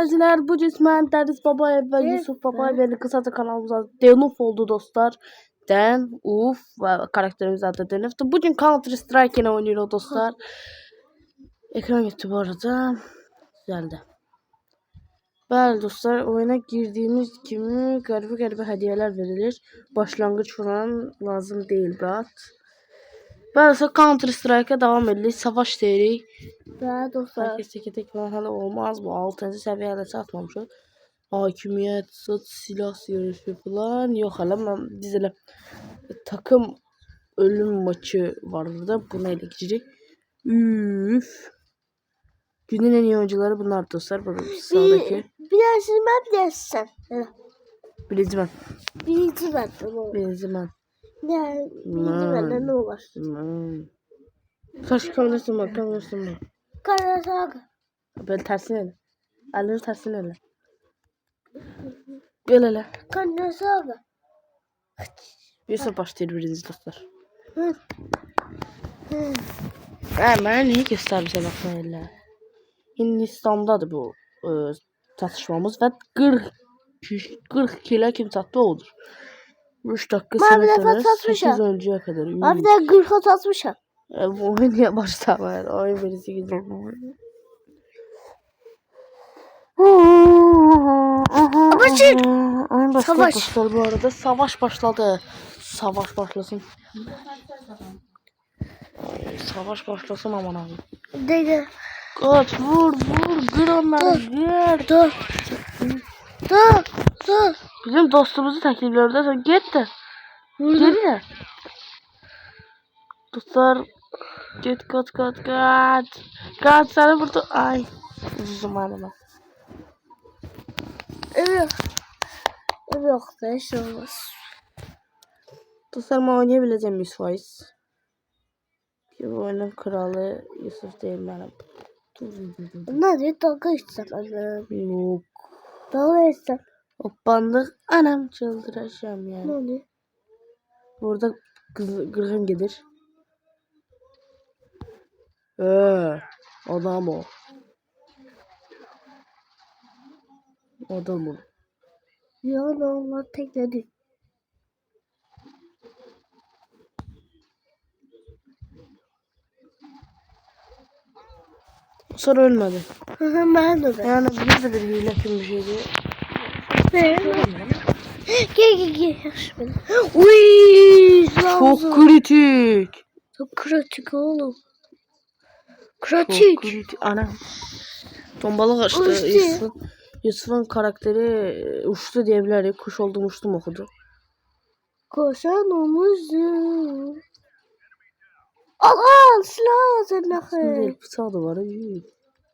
izleyiciler, bu cismen Deniz Babayev ve Yusuf Babayev'in kısaca kanalımıza Denuf oldu dostlar. Denuf ve karakterimiz adı Denuf'tu. Bugün Counter Strike yine oynuyor dostlar. Ekran gitti bu arada. Güzeldi. Bəli dostlar, oyuna girdiğimiz gibi garip hediyeler verilir. Başlangıç falan lazım değil rahat. Böylece Counter Strike'a devam edilir. Savaş deyirik. Bəli dostlar. Herkes tek merhale olmaz. Bu 6. seviyede satmamışız. Hakimiyet, silah yarışı falan. Yok hala ben dizele takım ölüm maçı var burada. Buna ele geçecek. Üf. Günün en iyi oyuncuları bunlar dostlar. Burada sağdaki. Birinci ben dersen. Birinci ben. Birinci ben. Birinci ben. Yani birinci benden ne olur? Kaç kamerasın bak. Karasaga. Böyle tersine ele. Elini tersine ele. Böyle ele. Karasaga. Yusuf başlayır birinci dostlar. Bana neyi göstermişler bakma elle. Hindistan'dadır bu çatışmamız ve 40 kilo kim çattı olur. 3 dakika sonra 8 önceye kadar. Abi de 40 atmışım. Bu oyun niye başlamıyor? Oyun birisi gidiyor. Oyun başladı dostlar bu arada. Savaş başladı. Savaş başlasın. Savaş başlasın aman abi. Dedi. Kaç vur. Gır onları gır. Dur. Bizim dostumuzu tekliflerde sen git de. Geri de. Dostlar. Git kaç. Kaç seni burada. Ay. Uzun anıma. Evet. Yok da hiç olmaz. Dostlar ben oynayabileceğim 100%. Bu oyunun kralı Yusuf değil benim. Ne diyor? Dalga içsem. Yok. Dalga içsem. Hoppandık. Anam çıldıracağım yani. Ne oluyor? Burada gırgın gelir. Adam o. Adam o. Ya ne Allah tekledi. Sonra ölmedi. Ben de. Yani bir de bir hile kim bir şeydi. Gel. Uy, Çok kritik. Çok kritik oğlum. Kritik. Anam. Tombalı kaçtı. Yusuf'un karakteri uçtu diyebiliriz. Kuş oldum uçtum okudu. Koşan omuzum. Al silah sen Şimdi bıçağı da var.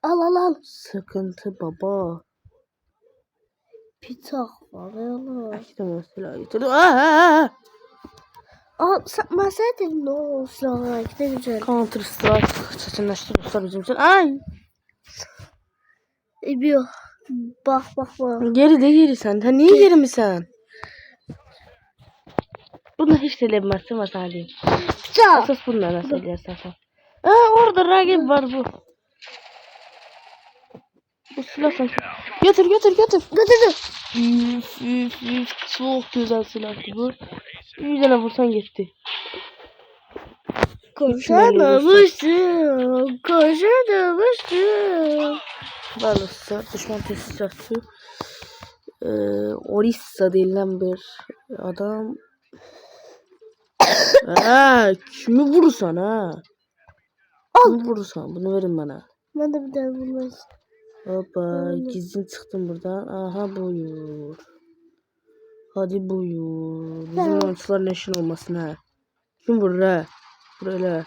Al. Sıkıntı baba. Bıçak var ya. İşte mesela getirdim. Sen dedin o silahlar ne güzel. Counter Strike seçenleştirmişler bizim için. Ay. Bir bak. Geri sen. Ha niye geri mi sen? Bunu hiç söylemezsin var sana diyeyim. Esas bunları nasıl söylersen sen. Orada rakip var bu. Bu silah sen. Götür. Üf. Çok güzel silah bu. Bir tane vursan gitti. Koşamamıştım. Varlıksa düşman tesisatçı. Orissa denilen bir adam. Kimi vurursan ha? Kimi vurursan bunu verin bana. Ben de bir daha vurmaz. Hoppa gizli çıktım buradan. Aha buyur. Hadi buyur. Bizim oyuncuların eşin olmasın ha. Kim vurur ha? Buraya.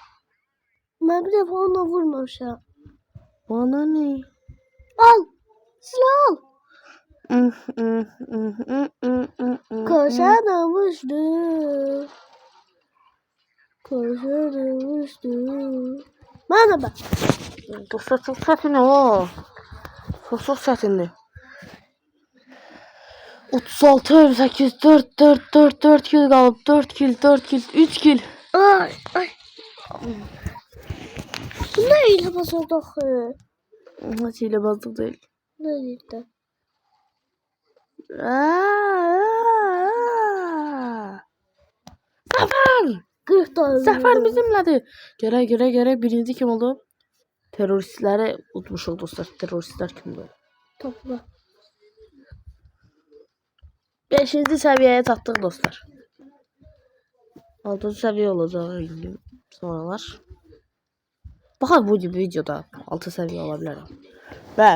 Ben bir defa ona vurmamış ya. Bana ne? Al. Silah al. Koşamamıştım. Bana bak. Dostlar çok çetinli o. Çok çetinli. 36 28 4 kill kalıb 4 kill 3 kill. Ay. Bu ne ile basıldı? Hiç hilebazlık değil. Ne gitti? Zafer! 40 tane. Zafer bizimlədir. Görək birinci kim oldu? Teröristləri unutmuşuq dostlar. Teröristlər kimdir? Topla. 5-ci səviyyəyə çatdıq dostlar. 6-cı səviyyə olacaq indi sonralar. Baxaq bu gibi videoda 6 səviyyə ola bilərəm. Və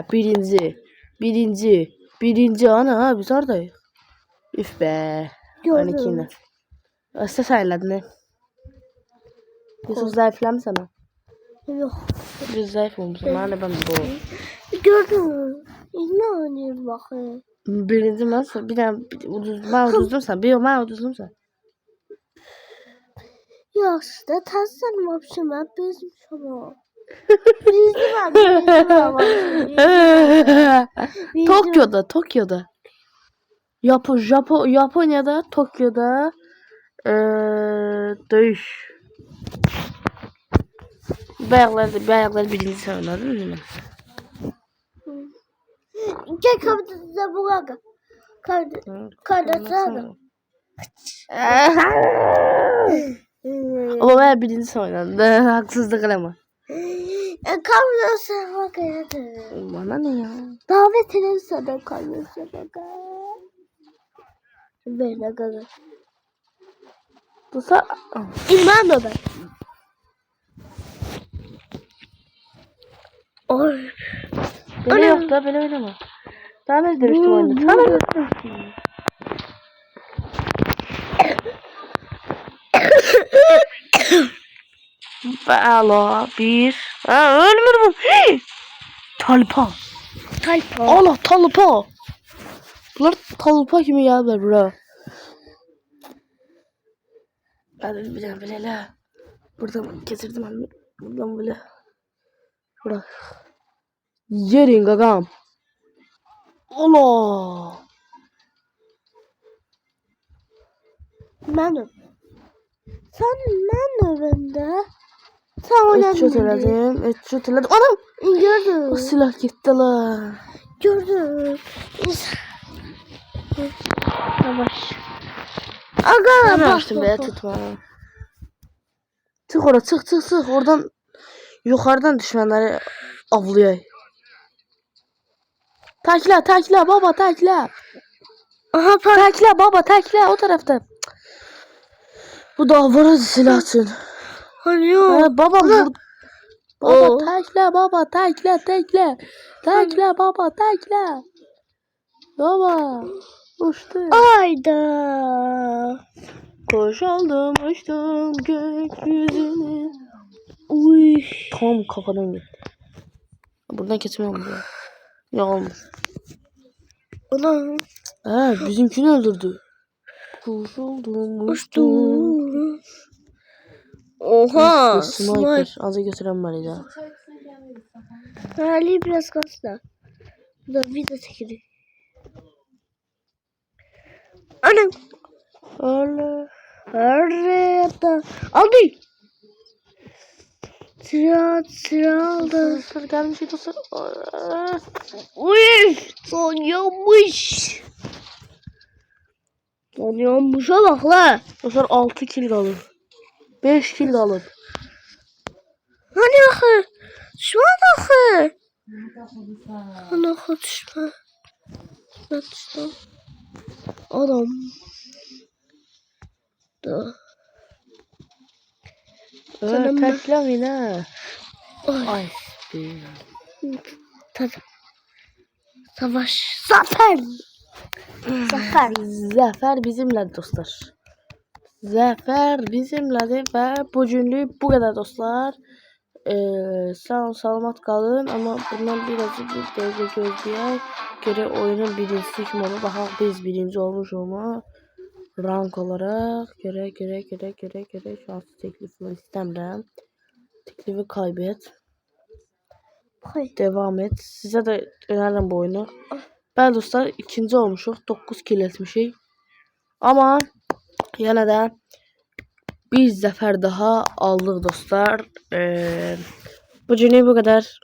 birinci ana biz haradayıq? Üf be. Gördüm. 12-nə. Östə sayılədin. Yusuf zayıflamışsan ha. Yok. Biz zayıf olmuşuz. Mənə ben bu. Gördüm. Ne oynayayım bakayım. Birinci mən bir dənə mən uduzdum sən. Mən uduzdum sən. Yaşlı tarzan вообще ben bizim şama. Bizim Tokyo'da. Japonya'da Tokyo'da dövüş. Bayaqlar birinci sən oynadın değil mi? Gel kapıda bu kadar. Kardeşler. Ama ben birinci sən oynadın. Haksızlık ama. Kamyonsa bakayım. Bana ne ya? Davet edelim sana kamyonsa bakayım. Böyle kadar. Bu sa... İlmem mi ben? Oy. Böyle yok da böyle oynama. Daha ne dövüştüm oyunda? Sana ne dövüştüm? Alo bir. Ölmür bu. Talpa. Allah talpa. Bunlar talpa kimi geldiler bura. Ben böyle. Buradan getirdim elimi. Buradan böyle. Bura. Yerin gagam. Allah. Benim. Sen benim bende. Sen oynadın. Et çöteledim. Anam. Gördüm. O silah gitti la. Gördüm. Yavaş. Aga Ne bak. yaptın be tutma. Çık oraya çık. Oradan yukarıdan düşmanları avlıyor. Takla baba takla. Aha Takla baba takla o tarafta. Bu da var silah için. Hanıyor. Babam vurdu. Baba Oo. takla baba takla. Takla baba takla. Baba uçtu. Ayda. Koş aldım uçtum gökyüzüne. Uy. Tam kafadan gitti. Buradan geçmiyor mu? Ya olmuş. Ulan. Bizimkini öldürdü. Kuş oldum uçtum. Oha. Sniper. Azı götüren var ya. Ali biraz kasla. Bu da video çekili. Anam. Öyle. Arada. Aldı. Sıra aldı. Dostlar gelmiş dostlar. Uy. Son yanmış. Son yanmışa bak la. Dostlar 6 kill kalır. 5 kill kalır. Hani akı? Şu an akı. Hani akı düşme. Düşme. Adam. Da. Teklam yine. Ay. Tadı. Savaş. Zafer. Zafer bizimle dostlar. Zafer bizimledir ve bugünlük bu kadar dostlar. Sağ olun salamat kalın ama bundan birazcık bir derece gözleyək. Göre oyunun birincisi kim olur? Baxaq biz birinci olmuş olma. Rank olarak göre şanslı teklifini istəmirəm. Teklifi kaybet. Devam et. Size de öneririm bu oyunu. Ben dostlar ikinci olmuşuq. 9 kill etmişik. Ama yine de bir zafer daha aldık dostlar. Bugünlük bu kadar.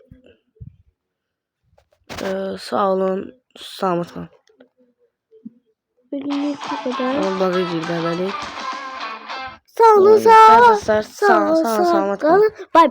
Sağ olun. Selamat kalın. Bugünlük bu kadar. Onun bağı girdi. Sağ olun, Arkadaşlar, sağ olun, selamat kalın. Bay bay.